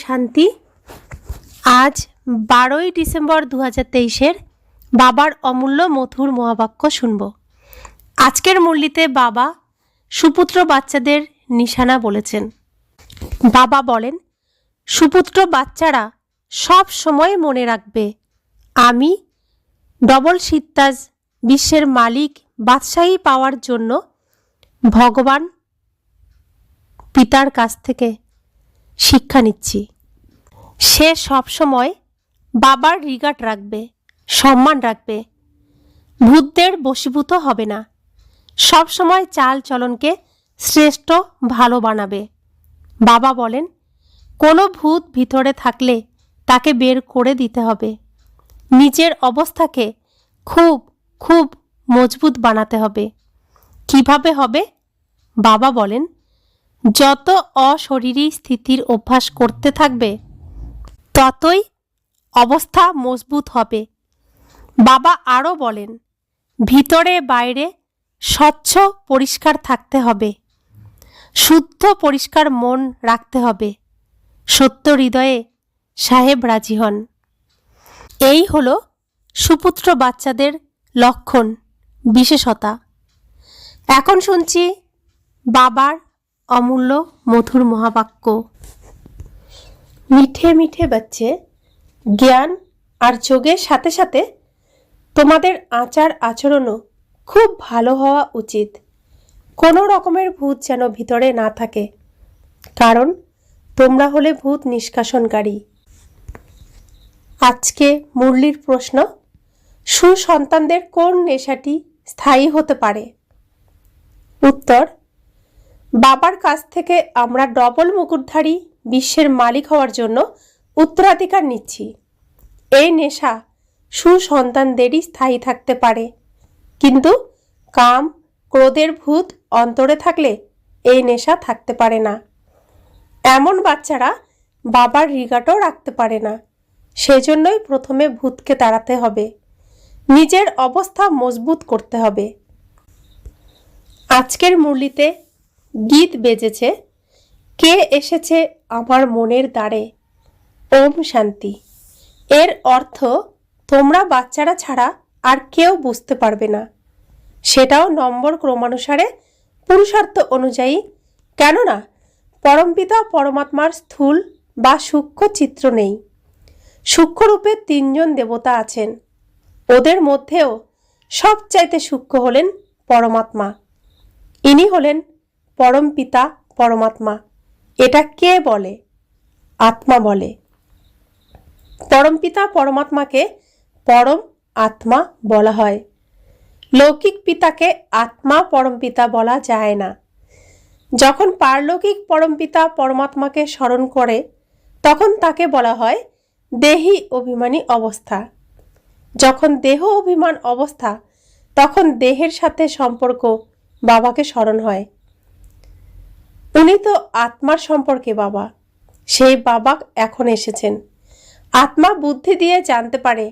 শান্তি। আজ 12ই ডিসেম্বর 2023-এর বাবার অমূল্য মধুর মহাবাক্য শুনব। আজকের মুরলিতে বাবা সুপুত্র বাচ্চাদের নিশানা বলেছেন। বাবা বলেন, সুপুত্র বাচ্চারা সব সময় মনে রাখবে, আমি ডবল সিত্তাজ বিশ্বের মালিক বাদশাহী পাওয়ার জন্য ভগবান পিতার কাছ থেকে শিক্ষা নিচ্ছি। সে সবসময় বাবার রিগার্ড রাখবে, সম্মান রাখবে, ভূতদের বশীভূত হবে না, সবসময় চাল চলনকে শ্রেষ্ঠ ভালো বানাবে। বাবা বলেন, কোনো ভূত ভিতরে থাকলে তাকে বের করে দিতে হবে। নিজের অবস্থাকে খুব খুব মজবুত বানাতে হবে। কিভাবে হবে? বাবা বলেন, যত অশরীরী স্থিতির অভ্যাস করতে থাকবে ততই অবস্থা মজবুত হবে। বাবা আরও বলেন, ভিতরে বাইরে স্বচ্ছ পরিষ্কার থাকতে হবে, শুদ্ধ পরিষ্কার মন রাখতে হবে, সত্য হৃদয়ে সাহেব রাজি হন। এই হলো সুপুত্র বাচ্চাদের লক্ষণ, বিশেষতা। এখন শুনছি বাবার অমূল্য মধুর মহাবাক্য। মিঠে মিঠে বাচ্চে, জ্ঞান আর যোগের সাথে সাথে তোমাদের আচার আচরণও খুব ভালো হওয়া উচিত। কোনো রকমের ভূত যেন ভিতরে না থাকে, কারণ তোমরা হলে ভূত নিষ্কাশনকারী। আজকে মুরলির প্রশ্ন, সুসন্তানদের কোন নেশাটি স্থায়ী হতে পারে? উত্তর, বাবার কাছ থেকে আমরা ডবল মুকুটধারী বিশ্বের মালিক হওয়ার জন্য উত্তরাধিকার নিচ্ছি। এই নেশা সুসন্তানদেরই স্থায়ী থাকতে পারে, কিন্তু কাম ক্রোধের ভূত অন্তরে থাকলে এই নেশা থাকতে পারে না। এমন বাচ্চারা বাবার রিগার্ডও রাখতে পারে না। সেজন্যই প্রথমে ভূতকে তাড়াতে হবে, নিজের অবস্থা মজবুত করতে হবে। আজকের মুরলিতে গীত বেজেছে, কে এসেছে আমার মনের দ্বারে, ওম শান্তি। এর অর্থ তোমরা বাচ্চারা ছাড়া আর কেউ বুঝতে পারবে না। সেটাও নম্বর ক্রমানুসারে, পুরুষার্থ অনুযায়ী। কেননা পরমপিতা পরমাত্মার স্থূল বা সূক্ষ্ম চিত্র নেই। সূক্ষ্মরূপে 3জন দেবতা আছেন। ওদের মধ্যেও সবচাইতে সূক্ষ্ম হলেন পরমাত্মা। ইনি হলেন পরমপিতা পরমাত্মা। এটা কে বলে? আত্মা বলে। পরমপিতা পরমাত্মাকে পরম আত্মা বলা হয়। লৌকিক পিতাকে আত্মা পরমপিতা বলা যায় না। যখন পারলৌকিক পরমপিতা পরমাত্মাকে স্মরণ করে তখন তাকে বলা হয় দেহি অভিমানী অবস্থা। যখন দেহ অভিমান অবস্থা, তখন দেহের সাথে সম্পর্ক বাবাকে স্মরণ হয়। উনি তো আত্মার সম্পর্কে বাবা, সেই বাবা এখন এসেছেন। আত্মা বুদ্ধি দিয়ে জানতে পারে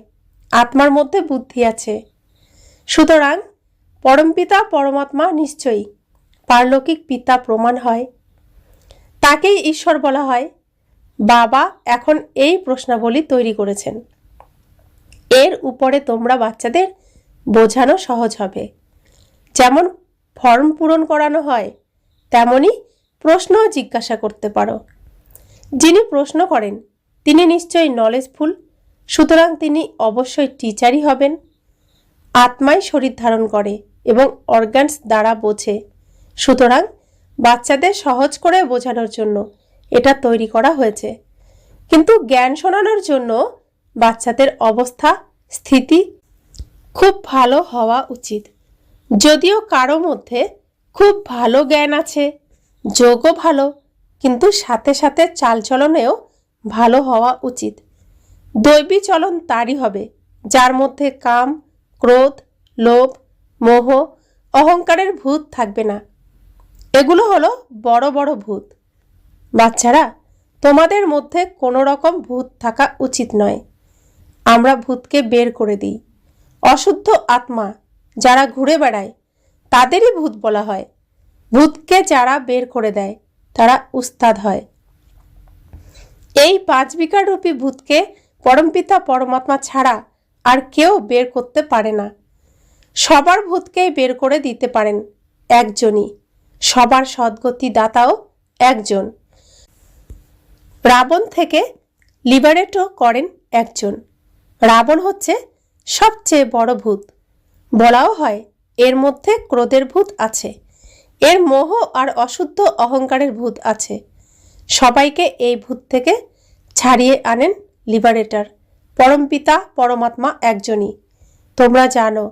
আত্মার মধ্যে বুদ্ধি আছে। সুতরাং পরমপিতা পরমাত্মা নিশ্চয়ই পারলৌকিক পিতা প্রমাণ হয়। তাকেই ঈশ্বর বলা হয়। বাবা এখন এই প্রশ্নাবলী তৈরি করেছেন। এর উপরে তোমরা বাচ্চাদের বোঝানো সহজ হবে। যেমন ফর্ম পূরণ করানো হয়, তেমনি প্রশ্নও জিজ্ঞাসা করতে পারো। যিনি প্রশ্ন করেন তিনি নিশ্চয়ই নলেজফুল, সুতরাং তিনি অবশ্যই টিচারই হবেন। আত্মাই শরীর ধারণ করে এবং অর্গানস দ্বারা বোঝে। সুতরাং বাচ্চাদের সহজ করে বোঝানোর জন্য এটা তৈরি করা হয়েছে। কিন্তু জ্ঞান শোনানোর জন্য বাচ্চাদের অবস্থা স্থিতি খুব ভালো হওয়া উচিত। যদিও কারো মধ্যে খুব ভালো জ্ঞান আছে, যোগও ভালো, কিন্তু সাথে সাথে চালচলনেও ভালো হওয়া উচিত। দৈবী চলন তারই হবে যার মধ্যে কাম ক্রোধ লোভ মোহ অহংকারের ভূত থাকবে না। এগুলো হলো বড় বড় ভূত। বাচ্চারা, তোমাদের মধ্যে কোনো রকম ভূত থাকা উচিত নয়। আমরা ভূতকে বের করে দিই। অশুদ্ধ আত্মা যারা ঘুরে বেড়ায় তাদেরই ভূত বলা হয়। ভূতকে যারা বের করে দেয় তারা উস্তাদ হয়। এই 5 বিকার রূপী ভূতকে পরমপিতা পরমাত্মা ছাড়া আর কেউ বের করতে পারে না। সবার ভূতকেই বের করে দিতে পারেন একজনই, সবার সদ্গতি দাতাও একজন। রাবণ থেকে লিবারেটও করেন একজন। রাবণ হচ্ছে সবচেয়ে বড় ভূত। বলাও হয় এর মধ্যে ক্রোধের ভূত আছে, এর মোহ আর অশুদ্ধ অহংকারের ভূত আছে। সবাইকে এই ভূত থেকে ছাড়িয়ে আনেন লিবারেটর, পরমপিতা পরমাত্মা একজনই। তোমরা জানো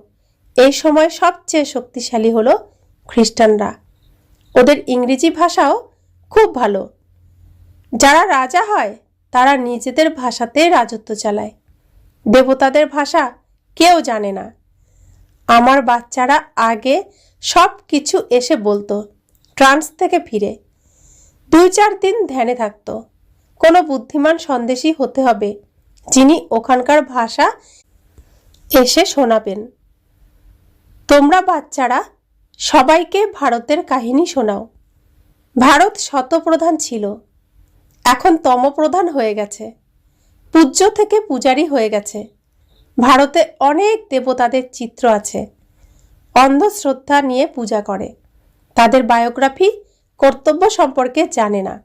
এই সময় সবচেয়ে শক্তিশালী হলো খ্রিস্টানরা। ওদের ইংরেজি ভাষাও খুব ভালো। যারা রাজা হয় তারা নিজেদের ভাষাতেই রাজত্ব চালায়। দেবতাদের ভাষা কেউ জানে না। আমার বাচ্চারা আগে সব কিছু এসে বলতো ট্রান্স থেকে ফিরে। 2-4 দিন ধ্যানে থাকতো। কোনো বুদ্ধিমান সন্দেশী হতে হবে যিনি ওখানকার ভাষা এসে শোনাবেন। তোমরা বাচ্চারা সবাইকে ভারতের কাহিনী শোনাও। ভারত শতপ্রধান ছিল, এখন তমপ্রধান হয়ে গেছে। পূজ্য থেকে পূজারী হয়ে গেছে। ভারতে অনেক দেবতাদের চিত্র আছে। অন্ধশ্রদ্ধা নিয়ে পূজা করে। তাদের বায়োগ্রাফি, কর্তব্য সম্পর্কে জানে না।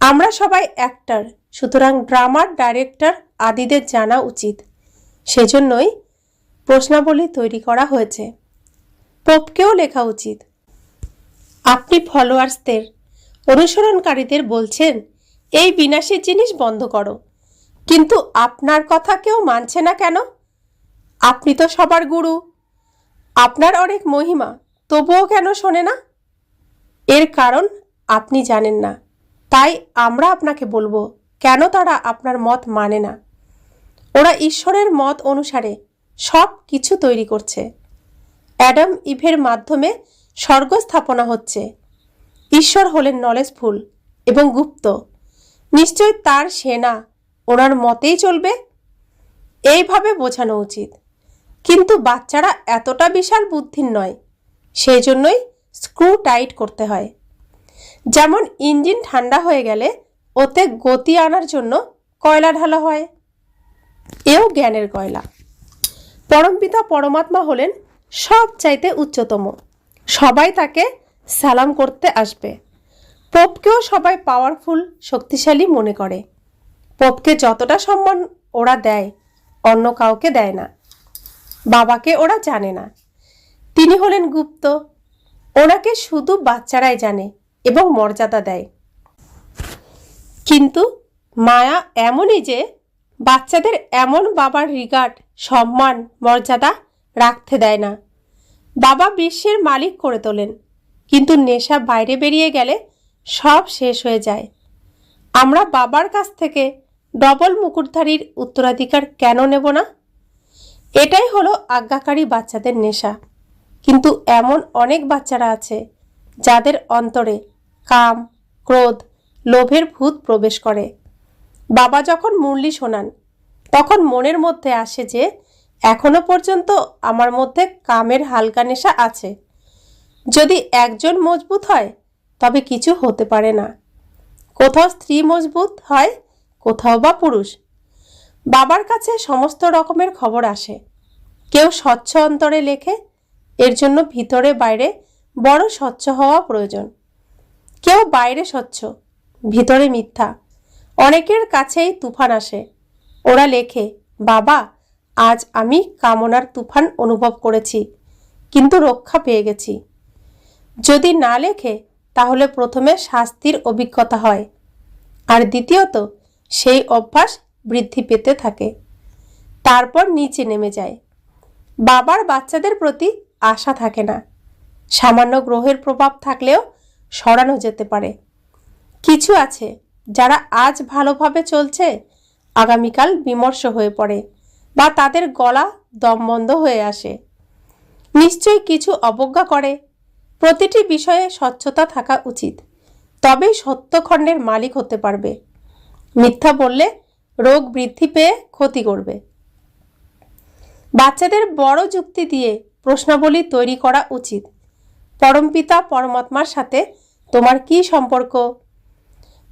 আমরা সবাই অ্যাক্টর, সুতরাং ড্রামার ডাইরেক্টর আদিদের জানা উচিত। সেজন্যই প্রশ্নাবলী তৈরি করা হয়েছে। পোপকেও লেখা উচিত। আপনি ফলোয়ার্সদের, অনুসরণকারীদের বলছেন এই বিনাশী জিনিস বন্ধ করো, কিন্তু আপনার কথা কেউ মানছে না কেন? আপনি তো সবার গুরু, আপনার অনেক মহিমা, তবুও কেন শোনে না? এর কারণ আপনি জানেন না। তাই আমরা আপনাকে বলবো কেন তারা আপনার মত মানে না। ওরা ঈশ্বরের মত অনুসারে সব কিছু তৈরি করছে। অ্যাডাম ইভের মাধ্যমে স্বর্গ স্থাপনা হচ্ছে। ঈশ্বর হলেন নলেজফুল এবং গুপ্ত। নিশ্চয় তার সেনা ওনার মতেই চলবে, এইভাবে বোঝানো উচিত। কিন্তু বাচ্চারা এতটা বিশাল বুদ্ধির নয়, সেই জন্যই স্ক্রু টাইট করতে হয়। যেমন ইঞ্জিন ঠান্ডা হয়ে গেলে ওতে গতি আনার জন্য কয়লা ঢালা হয়। এও জ্ঞানের কয়লা। পরমপিতা পরমাত্মা হলেন সব চাইতে উচ্চতম। সবাই তাকে সালাম করতে আসবে। পোপকেও সবাই পাওয়ারফুল, শক্তিশালী মনে করে। পোপকে যতটা সম্মান ওরা দেয় অন্য কাউকে দেয় না। বাবাকে ওরা জানে না, তিনি হলেন গুপ্ত। ওনাকে শুধু বাচ্চারাই জানে এবং মর্যাদা দেয়। কিন্তু মায়া এমনই যে বাচ্চাদের এমন বাবার রিগার্ড, সম্মান, মর্যাদা রাখতে দেয় না। বাবা বিশ্বের মালিক করে তোলেন, কিন্তু নেশা বাইরে বেরিয়ে গেলে সব শেষ হয়ে যায়। আমরা বাবার কাছ থেকে ডবল মুকুটধারীর উত্তরাধিকার কেন নেব না? এটাই হলো আজ্ঞাকারী বাচ্চাদের নেশা। কিন্তু এমন অনেক বাচ্চারা আছে যাদের অন্তরে কাম, ক্রোধ, লোভের ভূত প্রবেশ করে। বাবা যখন মুরলি শোনান তখন মনের মধ্যে আসে যে এখনো পর্যন্ত আমার মধ্যে কামের হালকা নেশা আছে। যদি একজন মজবুত হয় তবে কিছু হতে পারে না। কোথাও স্ত্রী মজবুত হয়, কোথাও বা পুরুষ। বাবার কাছে সমস্ত রকমের খবর আসে। কেউ স্বচ্ছ অন্তরে লেখে, এর জন্য ভিতরে বাইরে বড় স্বচ্ছ হওয়া প্রয়োজন। কেউ বাইরে স্বচ্ছ, ভিতরে মিথ্যা। অনেকের কাছেই তুফান আসে। ওরা লেখে, বাবা আজ আমি কামনার তুফান অনুভব করেছি, কিন্তু রক্ষা পেয়ে গেছি। যদি না লেখে তাহলে প্রথমে শাস্তির অভিজ্ঞতা হয়, আর দ্বিতীয়ত সেই অভ্যাস বৃদ্ধি পেতে থাকে, তারপর নিচে নেমে যায়। বাবার বাচ্চাদের প্রতি আশা থাকে না। সামান্য গ্রহের প্রভাব থাকলেও সরানো যেতে পারে। কিছু আছে যারা আজ ভালোভাবে চলছে, আগামীকাল বিমর্ষ হয়ে পড়ে বা তাদের গলা দম বন্ধ হয়ে আসে। নিশ্চয়ই কিছু অবজ্ঞা করে। প্রতিটি বিষয়ে স্বচ্ছতা থাকা উচিত, তবেই সত্যখণ্ডের মালিক হতে পারবে। মিথ্যা বললে রোগ বৃদ্ধি পেয়ে ক্ষতি করবে। বাচ্চাদের বড় যুক্তি দিয়ে প্রশ্নাবলী তৈরি করা উচিত। পরমপিতা পরমাত্মার সাথে তোমার কি সম্পর্ক?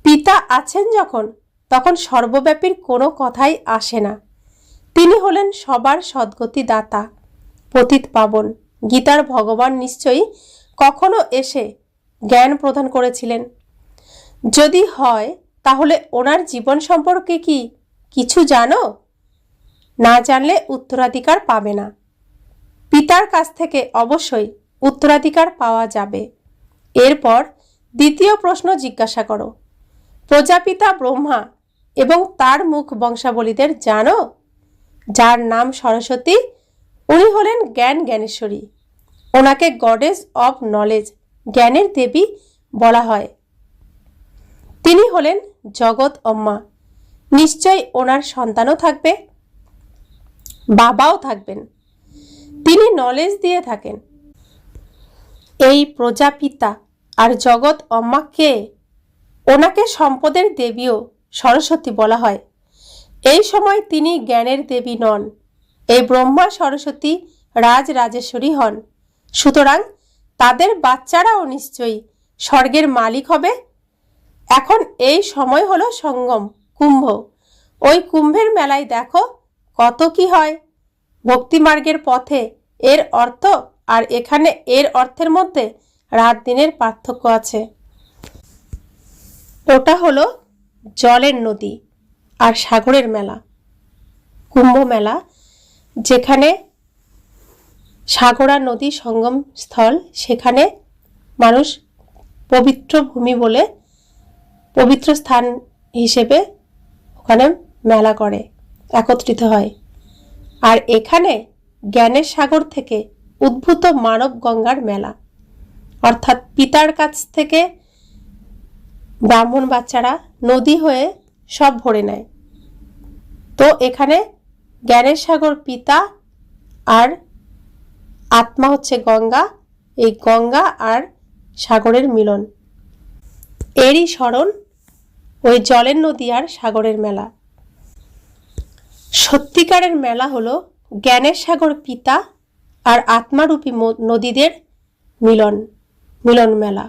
পিতা আছেন যখন, তখন সর্বব্যাপীর কোনো কথাই আসে না। তিনি হলেন সবার সদ্গতি দাতা, পতিত পাবন। গীতার ভগবান নিশ্চয়ই কখনো এসে জ্ঞান প্রদান করেছিলেন। যদি হয় তাহলে ওনার জীবন সম্পর্কে কি কিছু জানো? না জানলে উত্তরাধিকার পাবে না। পিতার কাছ থেকে অবশ্যই উত্তরাধিকার পাওয়া যাবে। এরপর দ্বিতীয় প্রশ্ন জিজ্ঞাসা করো, প্রজাপিতা ব্রহ্মা এবং তার মুখ বংশাবলীদের জানো? যার নাম সরস্বতী, উনি হলেন জ্ঞান জ্ঞানেশ্বরী। ওনাকে গডেস অব নলেজ, জ্ঞানের দেবী বলা হয়। তিনি হলেন জগৎ অম্মা। নিশ্চয় ওনার সন্তানও থাকবে, বাবাও থাকবেন। তিনি নলেজ দিয়ে থাকেন। এই প্রজাপিতা আর জগৎ অম্মা কে? ওনাকে সম্পদের দেবীও সরস্বতী বলা হয়। এই সময় তিনি জ্ঞানের দেবী নন। এই ব্রহ্মা সরস্বতী রাজরাজেশ্বরী হন। সুতরাং তাদের বাচ্চারাও নিশ্চয়ই স্বর্গের মালিক হবে। এখন এই সময় হলো সঙ্গম, কুম্ভ। ওই কুম্ভের মেলায় দেখো কত কি হয়। ভক্তিমার্গের পথে এর অর্থ আর এখানে এর অর্থের মধ্যে রাত দিনের পার্থক্য আছে। ওটা হলো জলের নদী আর সাগরের মেলা, কুম্ভ মেলা, যেখানে সাগর আর নদী সঙ্গম স্থল। সেখানে মানুষ পবিত্র ভূমি বলে, পবিত্র স্থান হিসেবে ওখানে মেলা করে, একত্রিত হয়। আর এখানে জ্ঞানের সাগর থেকে উদ্ভূত মানব গঙ্গার মেলা, অর্থাৎ পিতার কাছ থেকে ব্রাহ্মণ বাচ্চারা নদী হয়ে সব ভরে নেয়। তো এখানে জ্ঞানের সাগর পিতা আর আত্মা হচ্ছে গঙ্গা। এই গঙ্গা আর সাগরের মিলন, এরই স্মরণ ওই জলের নদী আর সাগরের মেলা। সত্যিকারের মেলা হলো জ্ঞানের সাগর পিতা আর আত্মারূপী নদীদের মিলন মেলা।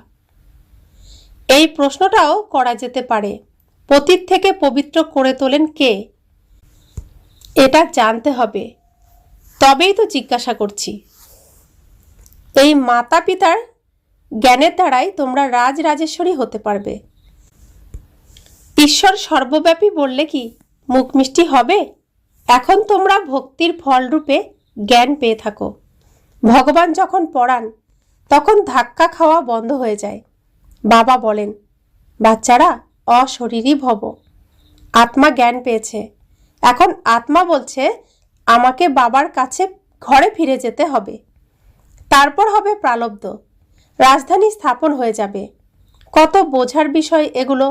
এই প্রশ্নটাও করা যেতে পারে, পতিত থেকে পবিত্র করে তোলেন কে? এটা জানতে হবে, তবেই তো জিজ্ঞাসা করছি। এই মাতা পিতার জ্ঞানের দ্বারাই তোমরা রাজরাজেশ্বরী হতে পারবে। ঈশ্বর সর্বব্যাপী বললে কি মুখ মিষ্টি হবে? এখন তোমরা ভক্তির ফলরূপে জ্ঞান পেয়ে থাকো। ভগবান যখন পড়ান তখন ধাক্কা খাওয়া বন্ধ হয়ে যায়। বাবা বলেন, বাচ্চারা অশরীরী ভব। আত্মা জ্ঞান পেয়েছে। এখন আত্মা বলছে আমাকে বাবার কাছে ঘরে ফিরে যেতে হবে। তারপর হবে প্রালব্ধ, রাজধানী স্থাপন হয়ে যাবে। কত বোঝার বিষয় এগুলো।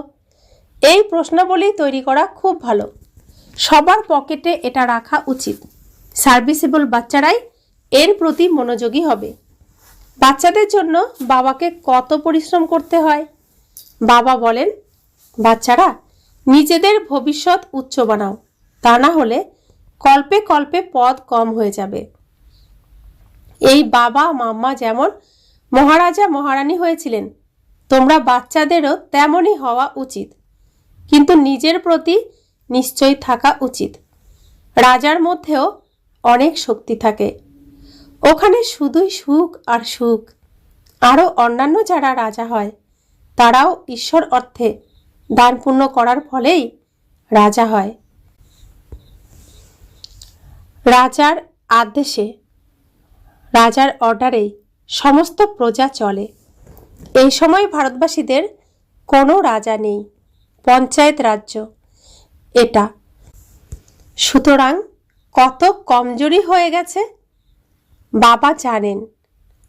এই প্রশ্নাবলী তৈরি করা খুব ভালো। সবার পকেটে এটা রাখা উচিত। সার্ভিসেবল বাচ্চারাই এর প্রতি মনোযোগী হবে। বাচ্চাদের জন্য বাবাকে কত পরিশ্রম করতে হয়। বাবা বলেন, বাচ্চারা নিজেদের ভবিষ্যৎ উচ্চ বানাও, তা না হলে কল্পে কল্পে পদ কম হয়ে যাবে। এই বাবা মাম্মা যেমন মহারাজা মহারানী হয়েছিলেন, তোমরা বাচ্চাদেরও তেমনই হওয়া উচিত। কিন্তু নিজের প্রতি নিশ্চয় থাকা উচিত। রাজার মধ্যেও অনেক শক্তি থাকে। ওখানে শুধুই সুখ আর সুখ। আরও অন্যান্য যারা রাজা হয় তারাও ঈশ্বর অর্থে দান পুণ্য করার ফলেই রাজা হয়। রাজার আদেশে, রাজার অর্ডারেই সমস্ত প্রজা চলে। এই সময় ভারতবাসীদের কোনো রাজা নেই, পঞ্চায়েত রাজ্য এটা। সুতরাং কত কমজোরি হয়ে গেছে। বাবা জানেন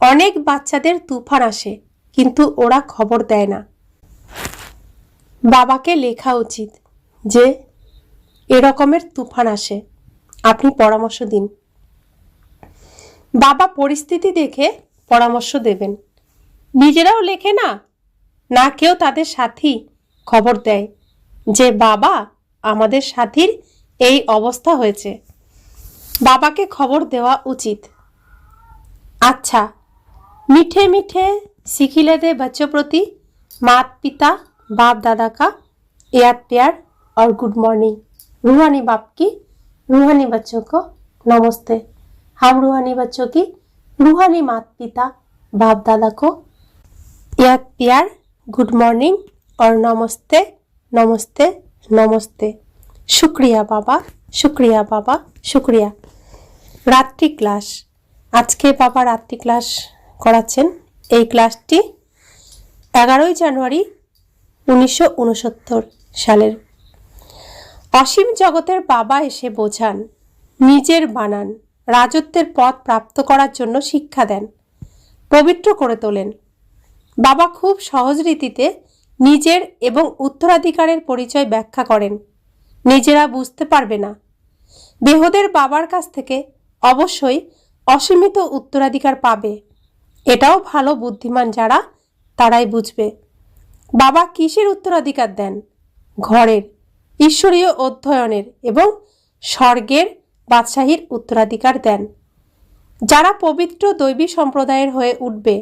অনেক বাচ্চাদের তুফান আসে, কিন্তু ওরা খবর দেয় না। বাবাকে লেখা উচিত যে এরকমের তুফান আসে, আপনি পরামর্শ দিন। বাবা পরিস্থিতি দেখে পরামর্শ দেবেন। নিজেরাও লেখে না, না কেউ তাদের সাথী খবর দেয় যে বাবা আমাদের সাথীর এই অবস্থা হয়েছে। বাবাকে খবর দেওয়া उचित। अच्छा, मीठे मीठे सिखिले दे बच्चों प्रति माता पिता बाप दादा का याद प्यार और गुड मॉर्निंग। रूहानी बाप की रूहानी बच्चों को नमस्ते। हम रूहानी बच्चों की रूहानी माता पिता बाप दादा को याद प्यार गुड मॉर्निंग और नमस्ते नमस्ते नमस्ते। शुक्रिया बाबा, शुक्रिया बाबा, शुक्रिया। রাত্রি ক্লাস, আজকে বাবা রাত্রি ক্লাস করাচ্ছেন। এই ক্লাসটি 11 জানুয়ারি 1969 সালের। অসীম জগতের বাবা এসে বোঝান, নিজের বানান, রাজত্বের পথ প্রাপ্ত করার জন্য শিক্ষা দেন, পবিত্র করে তোলেন। বাবা খুব সহজ রীতিতে নিজের এবং উত্তরাধিকারের পরিচয় ব্যাখ্যা করেন। নিজেরা বুঝতে পারবে না। বেহদের বাবার কাছ থেকে অবশ্যই অসীমিত উত্তরাধিকার পাবে। এটাও ভালো বুদ্ধিমান যারা তারাই বুঝবে। বাবা কিসের উত্তরাধিকার দেন? ঘরের, ঈশ্বরীয় অধ্যয়নের এবং স্বর্গের বাদশাহীর উত্তরাধিকার দেন। যারা পবিত্র দৈবী সম্প্রদায়ের হয়ে উঠবে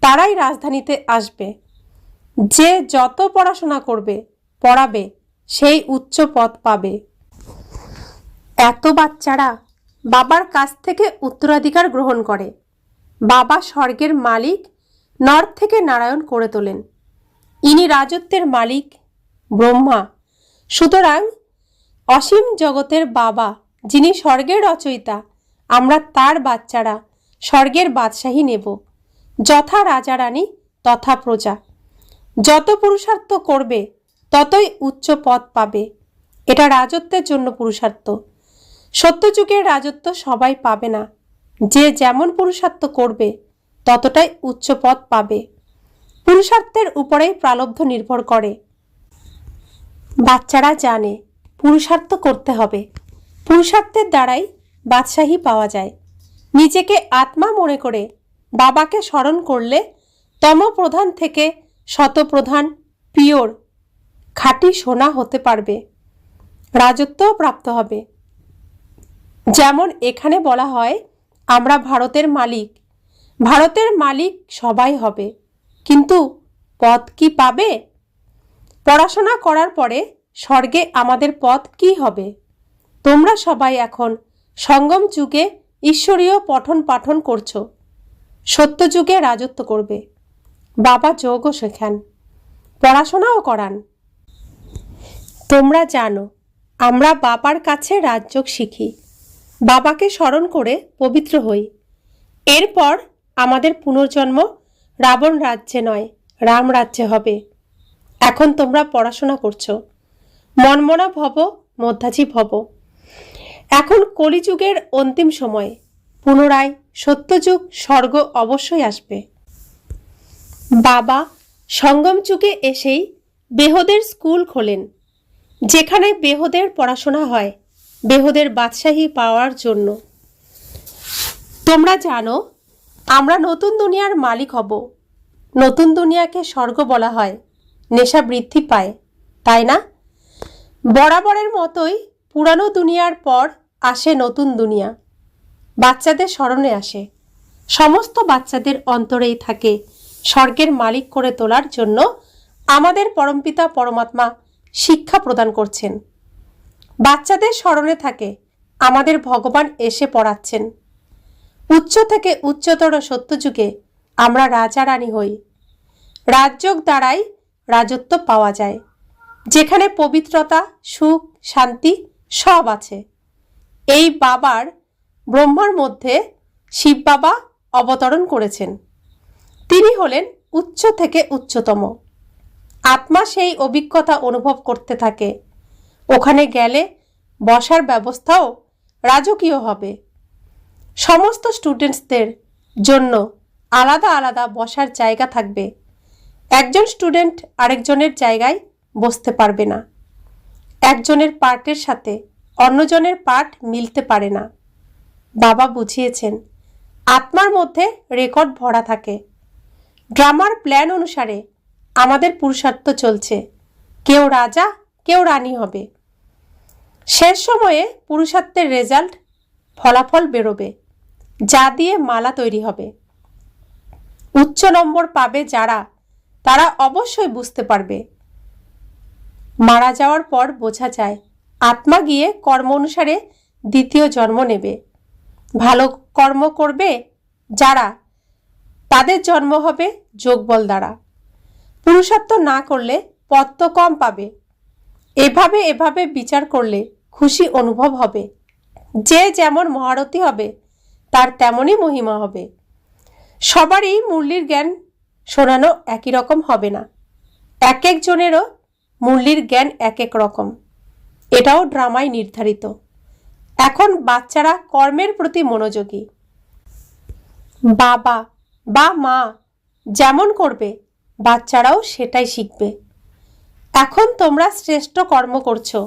তারাই রাজধানীতে আসবে। যে যত পড়াশোনা করবে পড়াবে সেই উচ্চ পদ পাবে। এত বাচ্চারা বাবার কাছ থেকে উত্তরাধিকার গ্রহণ করে। বাবা স্বর্গের মালিক নর থেকে নারায়ণ করে তোলেন। ইনি রাজত্বের মালিক ব্রহ্মা। সুতরাং অসীম জগতের বাবা যিনি স্বর্গের রচয়িতা, আমরা তার বাচ্চারা স্বর্গের বাদশাহী নেব। যথা রাজা রানী তথা প্রজা। যত পুরুষার্থ করবে ততই উচ্চ পদ পাবে। এটা রাজত্বের জন্য পুরুষার্থ। সত্যযুগের রাজত্ব সবাই পাবে না। যে যেমন পুরুষার্থ করবে ততটাই উচ্চ পদ পাবে। পুরুষার্থের উপরেই প্রালব্ধ নির্ভর করে। বাচ্চারা জানে পুরুষার্থ করতে হবে। পুরুষার্থের দ্বারাই বাদশাহী পাওয়া যায়। নিজেকে আত্মা মনে করে বাবাকে স্মরণ করলে তমপ্রধান থেকে শতপ্রধান পিওর খাঁটি সোনা হতে পারবে। রাজত্বও প্রাপ্ত হবে। যেমন এখানে বলা হয় আমরা ভারতের মালিক। ভারতের মালিক সবাই হবে, কিন্তু পদ কি পাবে? পড়াশোনা করার পরে স্বর্গে আমাদের পদ কি হবে? তোমরা সবাই এখন সঙ্গম যুগে ঈশ্বরীয় পঠন পাঠন করছো। সত্যযুগে রাজত্ব করবে। বাবা যোগও শেখান, পড়াশোনাও করান। তোমরা জানো আমরা বাবার কাছে রাজযোগ শিখি, বাবাকে স্মরণ করে পবিত্র হই। এরপর আমাদের পুনর্জন্ম রাবণ রাজ্যে নয় রাম রাজ্যে হবে। এখন তোমরা পড়াশোনা করছো। মনমনা ভব মধ্যাজি ভব। এখন কলিযুগের অন্তিম সময়। পুনরায় সত্যযুগ স্বর্গ অবশ্যই আসবে। বাবা সঙ্গম যুগে এসেই বেহদের স্কুল খোলেন, যেখানে বেহদের পড়াশোনা হয় বেহদের বাদশাহী পাওয়ার জন্য। তোমরা জানো আমরা নতুন দুনিয়ার মালিক হব। নতুন দুনিয়াকে স্বর্গ বলা হয়। নেশা বৃদ্ধি পায়, তাই না? বরাবরের মতোই পুরানো দুনিয়ার পর আসে নতুন দুনিয়া। বাচ্চাদের স্মরণে আসে। সমস্ত বাচ্চাদের অন্তরেই থাকে স্বর্গের মালিক করে তোলার জন্য আমাদের পরমপিতা পরমাত্মা শিক্ষা প্রদান করছেন। বাচ্চাদের স্মরণে থাকে আমাদের ভগবান এসে পড়াচ্ছেন। উচ্চ থেকে উচ্চতর সত্যযুগে আমরা রাজা রানী হই। রাজযোগ দ্বারাই রাজত্ব পাওয়া যায়, যেখানে পবিত্রতা, সুখ, শান্তি সব আছে। এই বাবার ব্রহ্মার মধ্যে শিব বাবা অবতরণ করেছেন। তিনি হলেন উচ্চ থেকে উচ্চতম। আত্মা সেই অভিজ্ঞতা অনুভব করতে থাকে। ওখানে গেলে বসার ব্যবস্থাও রাজকীয় হবে। সমস্ত স্টুডেন্টসদের জন্য আলাদা আলাদা বসার জায়গা থাকবে। একজন স্টুডেন্ট আরেকজনের জায়গায় বসতে পারবে না। একজনের পার্টের সাথে অন্যজনের পার্ট মিলতে পারে না। বাবা বুঝিয়েছেন আত্মার মধ্যে রেকর্ড ভরা থাকে। ড্রামার প্ল্যান অনুসারে আমাদের পুরুষার্থ চলছে। কেউ রাজা, কেউ রানী হবে। শেষ সময়ে পুরুষার্থের রেজাল্ট ফলাফল বেরোবে, যা দিয়ে মালা তৈরি হবে। উচ্চ নম্বর পাবে যারা, তারা অবশ্যই বুঝতে পারবে মারা যাওয়ার পর বোঝা যায় আত্মা গিয়ে কর্ম অনুসারে দ্বিতীয় জন্ম নেবে। ভালো কর্ম করবে যারা, তাদের জন্ম হবে যোগবল দ্বারা। পুরুষার্থ না করলে পদ তো কম পাবে। এভাবে বিচার করলে খুশি অনুভব হবে। যে যেমন মহারথী হবে তার তেমনই মহিমা হবে। সবারই মুরলির জ্ঞান শোনানো একই রকম হবে না। এক একজনেরও মুরলির জ্ঞান এক এক রকম। এটাও ড্রামায় নির্ধারিত। এখন বাচ্চারা কর্মের প্রতি মনোযোগী। বাবা বা মা যেমন করবে বাচ্চারাও সেটাই শিখবে। এখন তোমরা শ্রেষ্ঠ কর্ম করছো।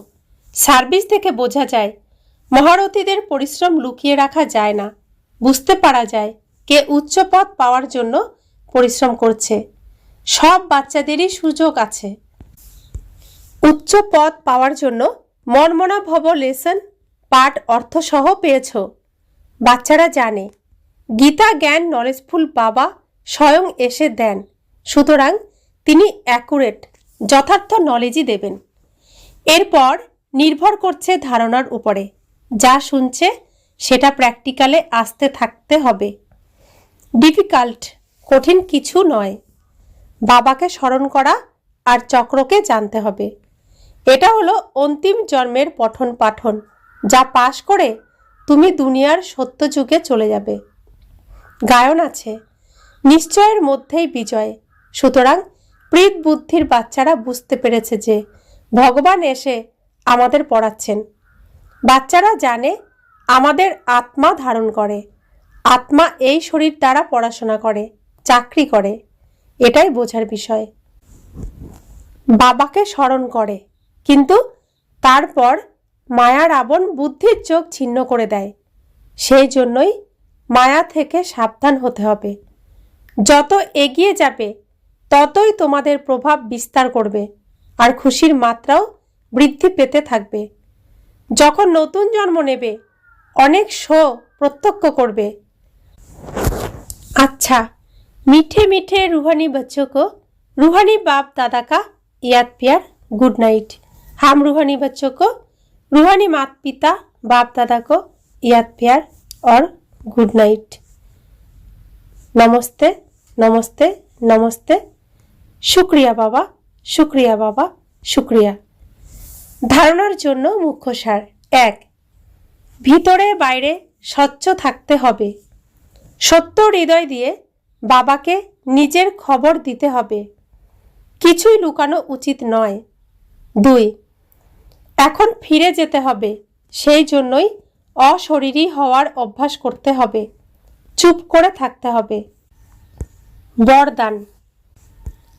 সার্ভিস থেকে বোঝা যায় মহারথীদের পরিশ্রম লুকিয়ে রাখা যায় না। বুঝতে পারা যায় কে উচ্চ পদ পাওয়ার জন্য পরিশ্রম করছে। সব বাচ্চাদেরই সুযোগ আছে। উচ্চ পদ পাওয়ার জন্য মনমনা ভব লেসন পাঠ অর্থসহ পেয়েছ। বাচ্চারা জানে গীতা জ্ঞান নলেজফুল বাবা স্বয়ং এসে দেন, সুতরাং তিনি অ্যাকুরেট যথার্থ নলেজই দেবেন। এরপর নির্ভর করছে ধারণার উপরে। যা শুনছে সেটা প্র্যাকটিক্যালে আসতে থাকতে হবে। ডিফিকাল্ট কঠিন কিছু নয়। বাবাকে স্মরণ করা আর চক্রকে জানতে হবে। এটা হলো অন্তিম জন্মের পঠন পাঠন, যা পাশ করে তুমি দুনিয়ার সত্য যুগে চলে যাবে। গায়ন আছে, নিশ্চয়ের মধ্যেই বিজয়। সুতরাং প্রীত বুদ্ধির বাচ্চারা বুঝতে পেরেছে যে ভগবান এসে আমাদের পড়াচ্ছেন। বাচ্চারা জানে আমাদের আত্মা ধারণ করে। আত্মা এই শরীর দ্বারা পড়াশোনা করে, চাকরি করে। এটাই বোঝার বিষয়। বাবাকে স্মরণ করে, কিন্তু তারপর মায়া রাবণ বুদ্ধির চোখ ছিন্ন করে দেয়। সেই জন্যই মায়া থেকে সাবধান হতে হবে। যত এগিয়ে যাবে ততই তোমাদের প্রভাব বিস্তার করবে আর খুশির মাত্রাও বৃদ্ধি পেতে থাকবে। যখন নতুন জন্ম নেবে অনেক শো প্রত্যক্ষ করবে। अच्छा, मीठे मीठे रूहानी बच्चों को रूहानी बाप दादा का याद प्यार गुड नाइट। हम रूहानी बच्चों को रूहानी माता पिता बाप दादा को याद प्यार और गुड नाइट। नमस्ते नमस्ते नमस्ते। शुक्रिया बाबा, शुक्रिया बाबा, शुक्रिया। ধারণার জন্য মুখ্য সার। 1. ভিতরে বাইরে স্বচ্ছ থাকতে হবে। সত্য হৃদয় দিয়ে বাবাকে নিজের খবর দিতে হবে। কিছুই লুকানো উচিত নয়। 2. এখন ফিরে যেতে হবে, সেই জন্যই অশরীরী হওয়ার অভ্যাস করতে হবে। চুপ করে থাকতে হবে। বরদান,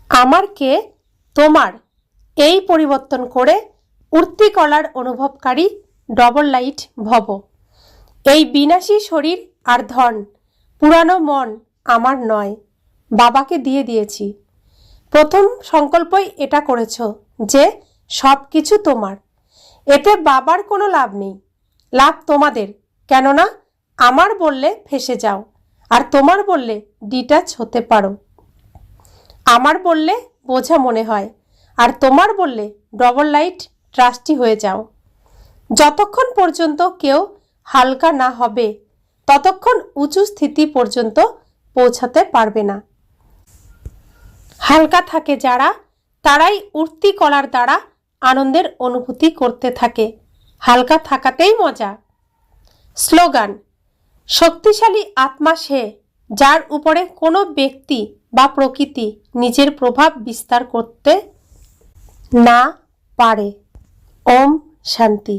আমার কে তোমার এই পরিবর্তন করে উর্তি কলার অনুভবকারী ডবল লাইট ভব। এই বিনাশী শরীর আর ধন, পুরানো মন আমার নয়, বাবাকে দিয়ে দিয়েছি। প্রথম সংকল্পই এটা করেছ যে সব কিছু তোমার। এতে বাবার কোনো লাভ নেই, লাভ তোমাদের। কেননা আমার বললে ফেসে যাও, আর তোমার বললে ডিটাচ হতে পারো। আমার বললে বোঝা মনে হয়, আর তোমার বললে ডবল লাইট ট্রাস্টি হয়ে যাও। যতক্ষণ পর্যন্ত কেউ হালকা না হবে ততক্ষণ উঁচু স্থিতি পর্যন্ত পৌঁছাতে পারবে না। হালকা থাকে যারা, তারাই উঠতি কলার দ্বারা আনন্দের অনুভূতি করতে থাকে। হালকা থাকাতেই মজা। স্লোগান, শক্তিশালী আত্মা সে যার উপরে কোনো ব্যক্তি বা প্রকৃতি নিজের প্রভাব বিস্তার করতে না পারে। ওম শান্তি।